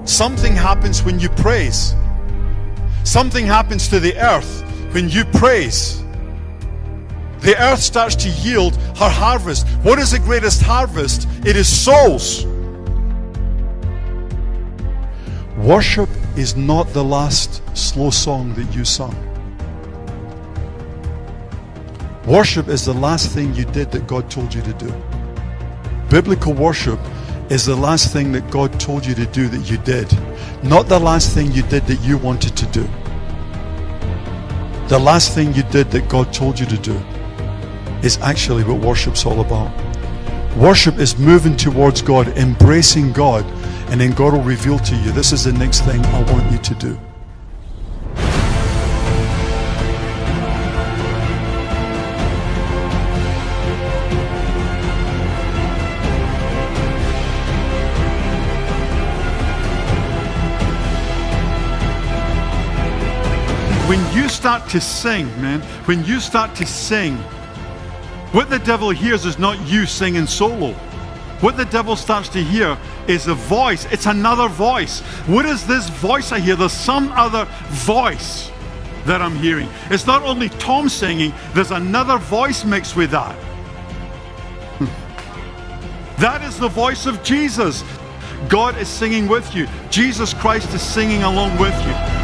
Something happens when you praise. Something happens to the earth when you praise. The earth starts to yield her harvest. What is the greatest harvest? It is souls. Worship is not the last slow song that you sung. Worship is the last thing you did that God told you to do. Biblical worship is the last thing that God told you to do that you did, not the last thing you did that you wanted to do. The last thing you did that God told you to do is actually what worship's all about. Worship is moving towards God, embracing God, and then God will reveal to you, this is the next thing I want you to do. When you start to sing, man, when you start to sing, what the devil hears is not you singing solo. What the devil starts to hear is a voice. It's another voice. What is this voice I hear? There's some other voice that I'm hearing. It's not only Tom singing, there's another voice mixed with that. That is the voice of Jesus. God is singing with you. Jesus Christ is singing along with you.